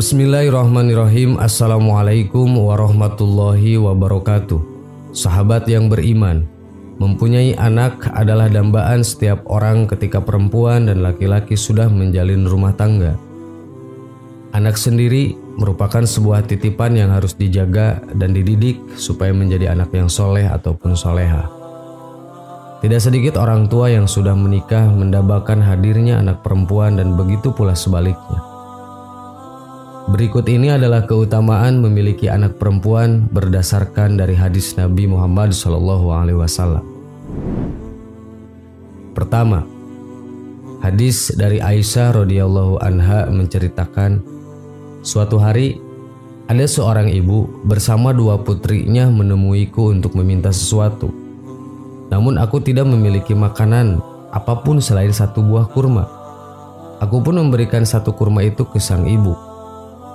Bismillahirrahmanirrahim. Assalamualaikum warahmatullahi wabarakatuh. Sahabat yang beriman, mempunyai anak adalah dambaan setiap orang ketika perempuan dan laki-laki sudah menjalin rumah tangga. Anak sendiri merupakan sebuah titipan yang harus dijaga dan dididik supaya menjadi anak yang soleh ataupun soleha. Tidak sedikit orang tua yang sudah menikah mendambakan hadirnya anak perempuan dan begitu pula sebaliknya. Berikut ini adalah keutamaan memiliki anak perempuan berdasarkan dari hadis Nabi Muhammad SAW. Pertama, hadis dari Aisyah radhiyallahu anha menceritakan, suatu hari ada seorang ibu bersama dua putrinya menemuiku untuk meminta sesuatu. Namun aku tidak memiliki makanan apapun selain satu buah kurma. Aku pun memberikan satu kurma itu ke sang ibu.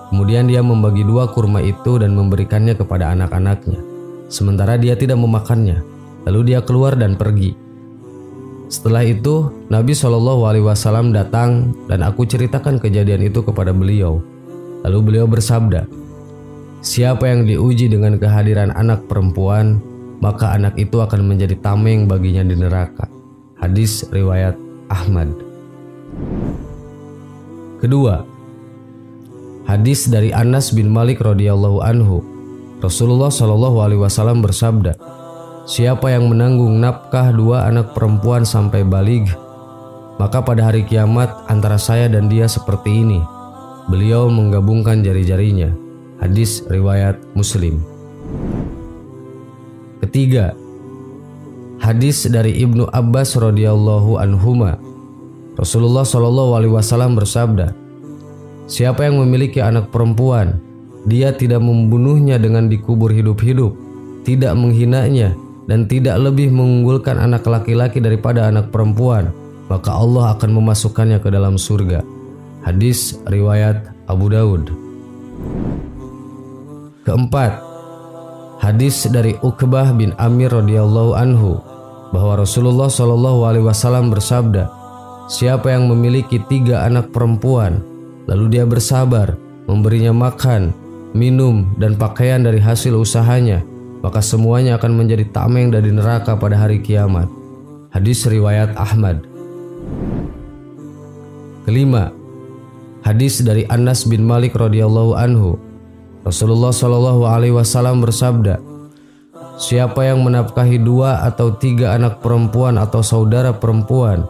Kemudian dia membagi dua kurma itu dan memberikannya kepada anak-anaknya. Sementara dia tidak memakannya. Lalu dia keluar dan pergi. Setelah itu Nabi SAW datang dan aku ceritakan kejadian itu kepada beliau. Lalu beliau bersabda, siapa yang diuji dengan kehadiran anak perempuan, maka anak itu akan menjadi tameng baginya di neraka. Hadis riwayat Ahmad. Kedua, hadis dari Anas bin Malik radhiyallahu anhu. Rasulullah SAW bersabda, siapa yang menanggung nafkah dua anak perempuan sampai baligh, maka pada hari kiamat antara saya dan dia seperti ini. Beliau menggabungkan jari-jarinya. Hadis riwayat Muslim. Ketiga, hadis dari Ibnu Abbas radhiyallahu anhuma. Rasulullah SAW bersabda, siapa yang memiliki anak perempuan, dia tidak membunuhnya dengan dikubur hidup-hidup, tidak menghinanya, dan tidak lebih mengunggulkan anak laki-laki daripada anak perempuan, maka Allah akan memasukkannya ke dalam surga. Hadis riwayat Abu Daud. Keempat, hadis dari Uqbah bin Amir radhiyallahu anhu bahwa Rasulullah SAW bersabda, siapa yang memiliki 3 anak perempuan, lalu dia bersabar, memberinya makan, minum, dan pakaian dari hasil usahanya, maka semuanya akan menjadi tameng dari neraka pada hari kiamat. Hadis riwayat Ahmad. Kelima, hadis dari Anas bin Malik radhiyallahu anhu. Rasulullah SAW bersabda, siapa yang menafkahi 2 atau 3 anak perempuan atau saudara perempuan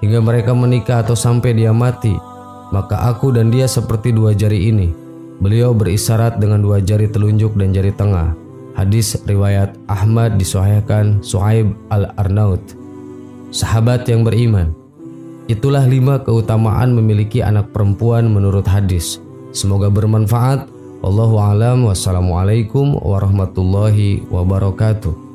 hingga mereka menikah atau sampai dia mati, maka aku dan dia seperti 2 jari ini. Beliau berisyarat dengan 2 jari telunjuk dan jari tengah. Hadis riwayat Ahmad disahihkan Suhaib al-Arnaut. Sahabat yang beriman, itulah 5 keutamaan memiliki anak perempuan menurut hadis. Semoga bermanfaat. Wallahu a'lam. Wassalamualaikum warahmatullahi wabarakatuh.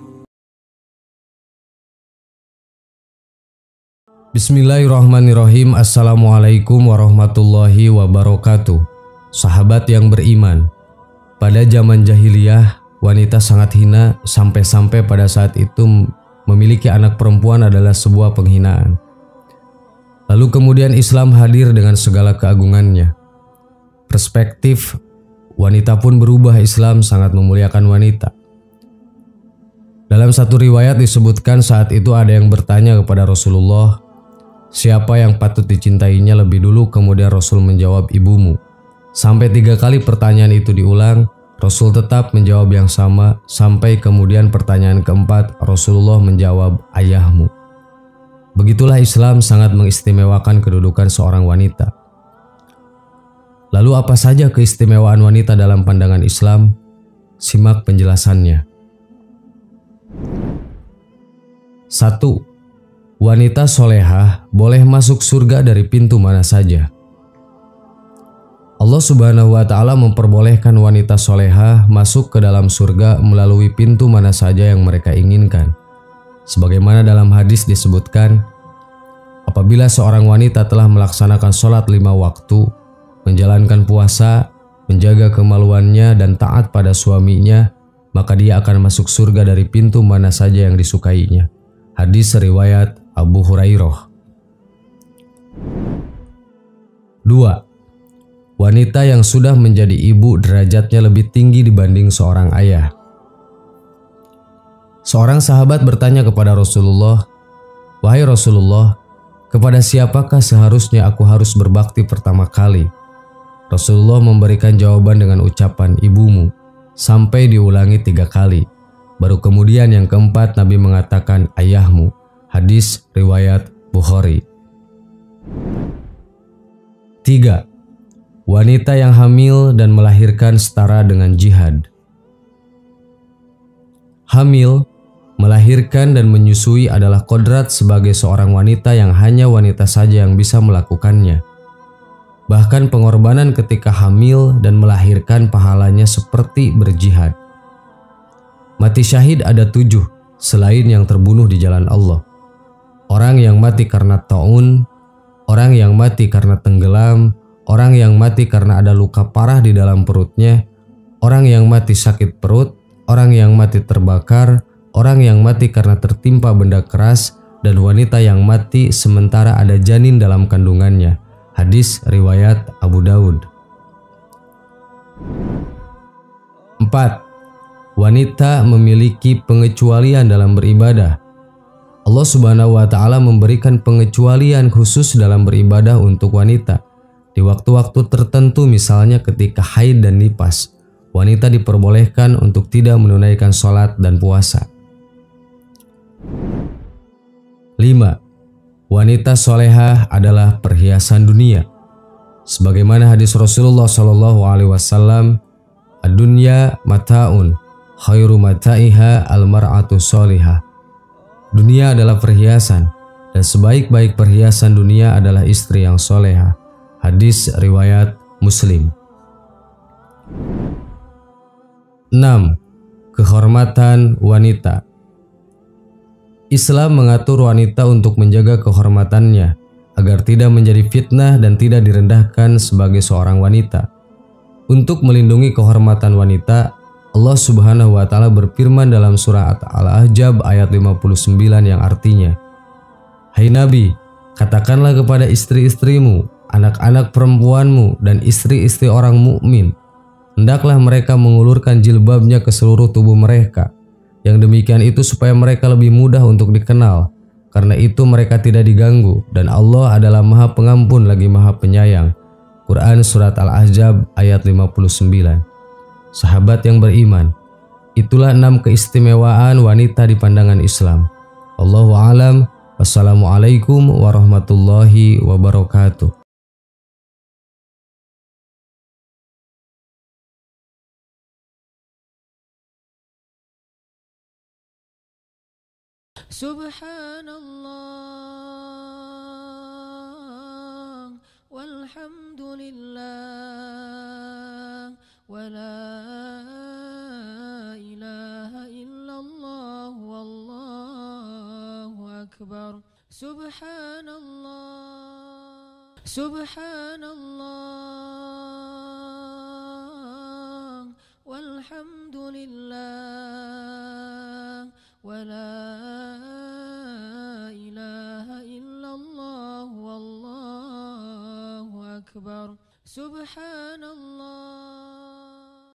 Bismillahirrahmanirrahim. Assalamualaikum warahmatullahi wabarakatuh. Sahabat yang beriman, pada zaman jahiliyah wanita sangat hina sampai-sampai pada saat itu memiliki anak perempuan adalah sebuah penghinaan. Lalu kemudian Islam hadir dengan segala keagungannya. Perspektif wanita pun berubah. Islam sangat memuliakan wanita. Dalam satu riwayat disebutkan saat itu ada yang bertanya kepada Rasulullah, siapa yang patut dicintainya lebih dulu? Kemudian Rasul menjawab, ibumu. Sampai 3 kali pertanyaan itu diulang, Rasul tetap menjawab yang sama, sampai kemudian pertanyaan keempat Rasulullah menjawab, ayahmu. Begitulah Islam sangat mengistimewakan kedudukan seorang wanita. Lalu apa saja keistimewaan wanita dalam pandangan Islam? Simak penjelasannya. 1. Wanita solehah boleh masuk surga dari pintu mana saja. Allah Subhanahu wa Ta'ala memperbolehkan wanita solehah masuk ke dalam surga melalui pintu mana saja yang mereka inginkan. Sebagaimana dalam hadis disebutkan, apabila seorang wanita telah melaksanakan sholat 5 waktu, menjalankan puasa, menjaga kemaluannya, dan taat pada suaminya, maka dia akan masuk surga dari pintu mana saja yang disukainya. Hadis riwayat Abu Hurairah. 2. Wanita yang sudah menjadi ibu derajatnya lebih tinggi dibanding seorang ayah. Seorang sahabat bertanya kepada Rasulullah, "Wahai Rasulullah, kepada siapakah seharusnya aku harus berbakti pertama kali?" Rasulullah memberikan jawaban dengan ucapan ibumu, sampai diulangi 3 kali. Baru kemudian yang keempat Nabi mengatakan ayahmu. Hadis riwayat Bukhari. 3. Wanita yang hamil dan melahirkan setara dengan jihad. Hamil, melahirkan dan menyusui adalah kodrat sebagai seorang wanita yang hanya wanita saja yang bisa melakukannya. Bahkan pengorbanan ketika hamil dan melahirkan pahalanya seperti berjihad. Mati syahid ada 7 selain yang terbunuh di jalan Allah. Orang yang mati karena taun, orang yang mati karena tenggelam, orang yang mati karena ada luka parah di dalam perutnya, orang yang mati sakit perut, orang yang mati terbakar, orang yang mati karena tertimpa benda keras, dan wanita yang mati sementara ada janin dalam kandungannya. Hadis riwayat Abu Daud. 4. Wanita memiliki pengecualian dalam beribadah. Allah Subhanahu wa Ta'ala memberikan pengecualian khusus dalam beribadah untuk wanita. Di waktu-waktu tertentu, misalnya ketika haid dan nifas, wanita diperbolehkan untuk tidak menunaikan sholat dan puasa. 5. Wanita solehah adalah perhiasan dunia. Sebagaimana hadis Rasulullah SAW, "Ad-dunya mata'un, khairu mata'iha al-mar'atu solihah." Dunia adalah perhiasan, dan sebaik-baik perhiasan dunia adalah istri yang solehah. Hadis riwayat Muslim. 6. Kehormatan wanita. Islam mengatur wanita untuk menjaga kehormatannya agar tidak menjadi fitnah dan tidak direndahkan sebagai seorang wanita. Untuk melindungi kehormatan wanita, Allah Subhanahu wa Ta'ala berfirman dalam surah Al-Ahzab ayat 59 yang artinya, "Hai Nabi, katakanlah kepada istri-istrimu, anak-anak perempuanmu, dan istri-istri orang mukmin, hendaklah mereka mengulurkan jilbabnya ke seluruh tubuh mereka. Yang demikian itu supaya mereka lebih mudah untuk dikenal. Karena itu mereka tidak diganggu, dan Allah adalah Maha Pengampun lagi Maha Penyayang." Quran Surat Al-Ahzab ayat 59. Sahabat yang beriman, itulah 6 keistimewaan wanita di pandangan Islam. Allahu a'lam. Wassalamualaikum warahmatullahi wabarakatuh. Subhanallah walhamdulillah wa la ilaha illallah wallahu akbar. Subhanallah, subhanallah walhamdulillah wa la ilaha illallah wallahu akbar. Subhanallah.